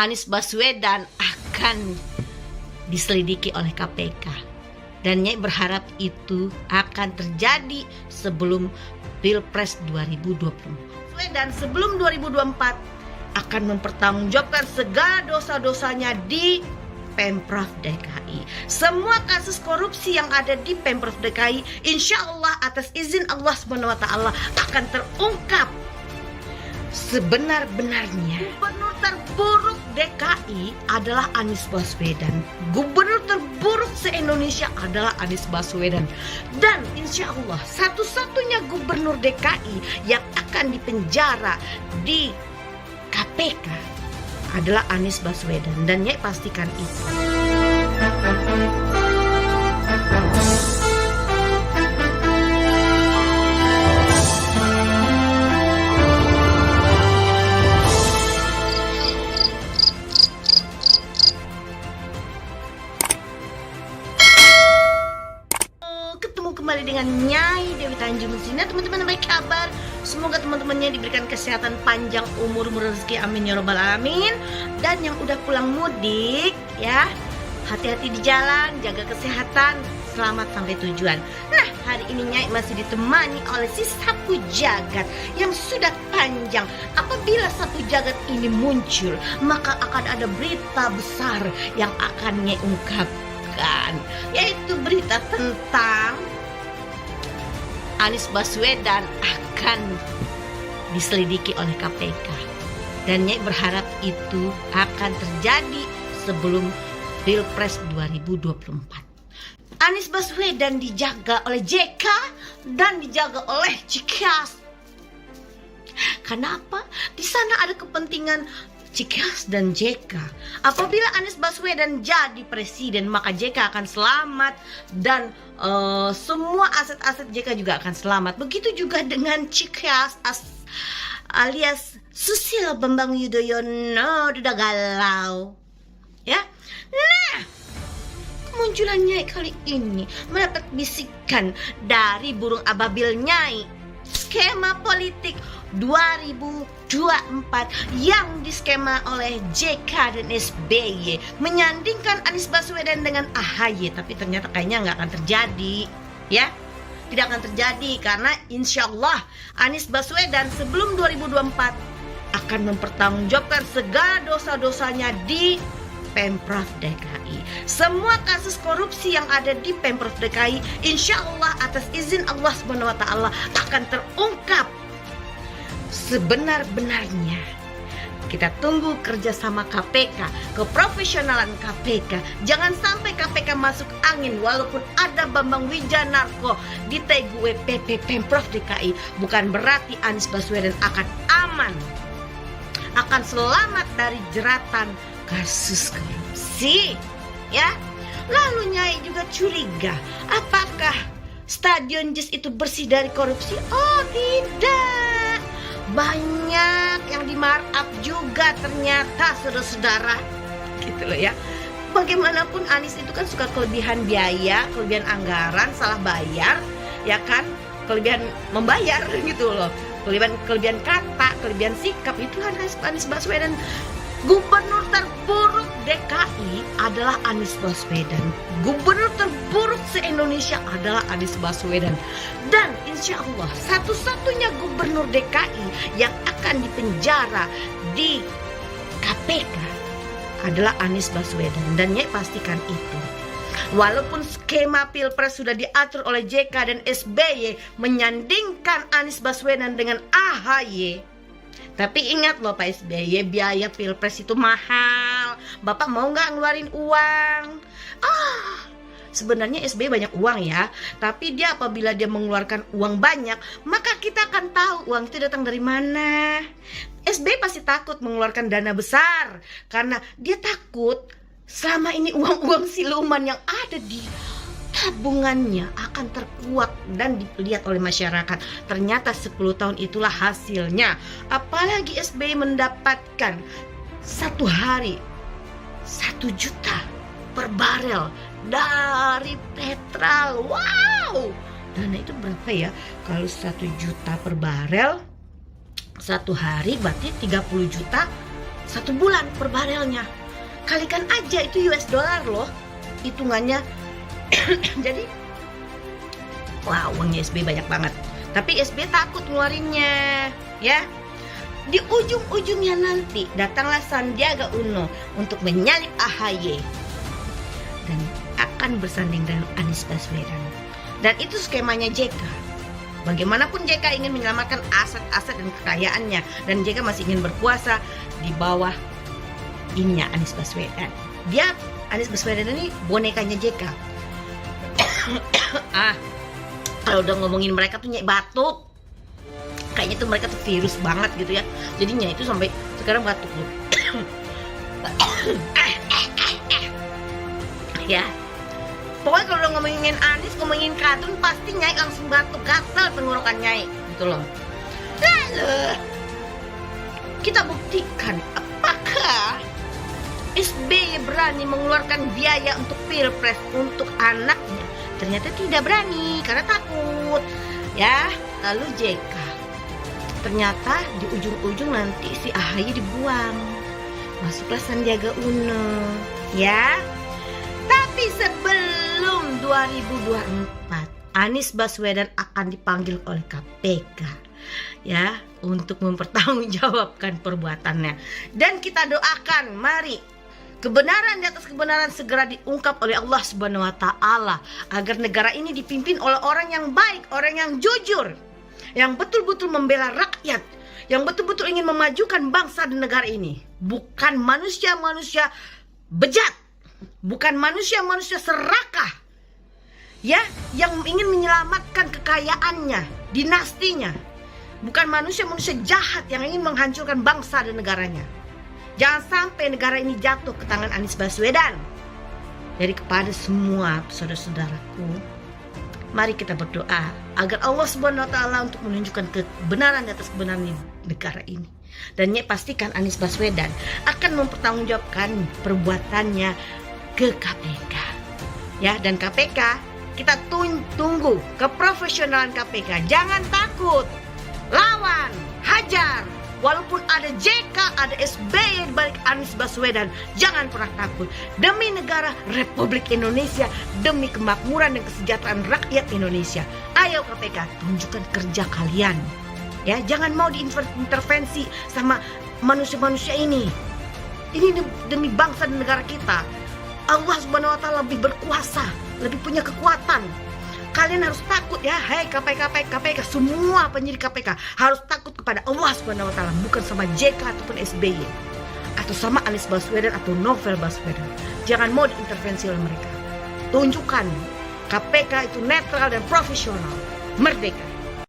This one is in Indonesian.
Anies Baswedan akan diselidiki oleh KPK. Dan Nyai berharap itu akan terjadi sebelum Pilpres 2024. Dan sebelum 2024 akan mempertanggungjawabkan segala dosa-dosanya di Pemprov DKI. Semua kasus korupsi yang ada di Pemprov DKI, insya Allah atas izin Allah SWT akan terungkap sebenar-benarnya. Gubernur terburuk DKI adalah Anies Baswedan. Gubernur terburuk se-Indonesia adalah Anies Baswedan. Dan insya Allah satu-satunya gubernur DKI yang akan dipenjara di KPK adalah Anies Baswedan. Dan Nyai pastikan itu. Ketemu kembali dengan Nyai Dewi Tanjung di sini. Teman-teman, baik kabar. Semoga teman-temannya diberikan kesehatan panjang umur rezeki, amin ya robbal alamin. Dan yang udah pulang mudik ya, hati-hati di jalan, jaga kesehatan, selamat sampai tujuan. Nah, hari ini Nyai masih ditemani oleh si sapu jagat yang sudah panjang. Apabila sapu jagat ini muncul, maka akan ada berita besar yang akan Nyai ungkapkan, yaitu berita tentang Anies Baswedan akan diselidiki oleh KPK. Dan Nyai berharap itu akan terjadi sebelum Pilpres 2024. Anies Baswedan dijaga oleh JK dan dijaga oleh Cikas. Kenapa? Di sana ada kepentingan Cikas dan JK. Apabila Anies Baswedan jadi presiden, maka JK akan selamat dan semua aset-aset JK juga akan selamat. Begitu juga dengan Cikas alias Susilo Bambang Yudhoyono udah galau. Ya. Nah, kemunculan Nyai kali ini mendapat bisikan dari burung ababil Nyai. Skema politik 2024 yang diskema oleh JK dan SBY menyandingkan Anies Baswedan dengan AHY, tapi ternyata kayaknya nggak akan terjadi, ya. Tidak akan terjadi karena insya Allah Anies Baswedan sebelum 2024 akan mempertanggungjawabkan segala dosa-dosanya di Pemprov DKI. Semua kasus korupsi yang ada di Pemprov DKI, insya Allah atas izin Allah SWT akan terungkap sebenar-benarnya. Kita tunggu kerjasama KPK, keprofesionalan KPK. Jangan sampai KPK masuk angin walaupun ada Bambang Wijanarko di TGWPP Pemprov DKI. Bukan berarti Anies Baswedan akan aman, akan selamat dari jeratan kasus korupsi, ya. Lalu Nyai juga curiga, apakah Stadion JIS itu bersih dari korupsi? Oh tidak, banyak yang di markup juga ternyata, saudara-saudara, gitu loh ya. Bagaimanapun Anies itu kan suka kelebihan biaya, kelebihan anggaran, salah bayar, ya kan, kelebihan membayar gitu loh, kelebihan kata, kelebihan sikap. Itulah Anies Baswedan. Gubernur terburuk DKI adalah Anies Baswedan. Gubernur terburuk se-Indonesia adalah Anies Baswedan. Dan insya Allah satu-satunya gubernur DKI yang akan dipenjara di KPK adalah Anies Baswedan. Dan Nyai pastikan itu. Walaupun skema Pilpres sudah diatur oleh JK dan SBY menyandingkan Anies Baswedan dengan AHY, tapi ingat loh Pak SBY, biaya Pilpres itu mahal. Bapak mau nggak ngeluarin uang? Sebenarnya SBY banyak uang ya, tapi dia apabila dia mengeluarkan uang banyak, maka kita akan tahu uang itu datang dari mana. SBY pasti takut mengeluarkan dana besar karena dia takut selama ini uang-uang siluman yang ada di tabungannya akan terkuak dan dilihat oleh masyarakat. Ternyata 10 tahun itulah hasilnya. Apalagi SBY mendapatkan satu hari 1 juta per barel dari petrol. Wow, dana itu berapa ya? Kalau 1 juta per barel satu hari berarti 30 juta 1 bulan per barelnya. Kalikan aja, itu US dollar loh hitungannya. Jadi wah, uangnya SBY banyak banget. Tapi SBY takut ngeluarinnya, ya. Di ujung-ujungnya nanti datanglah Sandiaga Uno untuk menyalip AHY dan akan bersanding dengan Anies Baswedan. Dan itu skemanya JK. Bagaimanapun JK ingin menyelamatkan aset-aset dan kekayaannya, dan JK masih ingin berkuasa di bawah ininya Anies Baswedan. Anies Baswedan ini bonekanya JK. Kalau udah ngomongin mereka tuh nyek batuk, kayaknya tuh mereka tuh virus banget gitu ya. Jadinya itu sampai sekarang batuk loh. Ya, pokoknya kalau udah ngomongin Anies, ngomongin Kadun, pasti Nyai langsung batuk, gatal tenggorokan Nyai gitu loh. Lalu kita buktikan apakah SBY berani mengeluarkan biaya untuk pilpres untuk anaknya. Ternyata tidak berani karena takut, ya. Lalu JK, ternyata di ujung-ujung nanti si AHY dibuang, masuklah Sandiaga Uno, ya. Tapi sebelum 2024, Anies Baswedan akan dipanggil oleh KPK, ya, untuk mempertanggungjawabkan perbuatannya. Dan kita doakan, mari kebenaran di atas kebenaran segera diungkap oleh Allah Subhanahu wa Ta'ala, agar negara ini dipimpin oleh orang yang baik, orang yang jujur, yang betul-betul membela rakyat, yang betul-betul ingin memajukan bangsa dan negara ini. Bukan manusia-manusia bejat, bukan manusia-manusia serakah, ya, yang ingin menyelamatkan kekayaannya, dinastinya. Bukan manusia-manusia jahat yang ingin menghancurkan bangsa dan negaranya. Jangan sampai negara ini jatuh ke tangan Anies Baswedan. Jadi kepada semua saudara-saudaraku, mari kita berdoa agar Allah Subhanahu wa Ta'ala untuk menunjukkan kebenaran di atas kebenaran di negara ini. Dan pastikan Anies Baswedan akan mempertanggungjawabkan perbuatannya ke KPK. Ya, dan KPK, kita tunggu keprofesionalan KPK. Jangan takut, lawan, hajar. Walaupun ada JK, ada SBY di balik Anies Baswedan, jangan pernah takut. Demi negara Republik Indonesia, demi kemakmuran dan kesejahteraan rakyat Indonesia. Ayo KPK, tunjukkan kerja kalian. Ya, jangan mau diintervensi sama manusia-manusia ini. Ini demi bangsa dan negara kita. Allah Subhanahu wa Ta'ala lebih berkuasa, lebih punya kekuatan. Kalian harus takut, ya, hai KPK, semua penyidik KPK harus takut kepada Allah Subhanahu wa Ta'ala, bukan sama JK ataupun SBY atau sama Anies Baswedan atau Novel Baswedan. Jangan mau diintervensi oleh mereka. Tunjukkan KPK itu netral dan profesional, merdeka.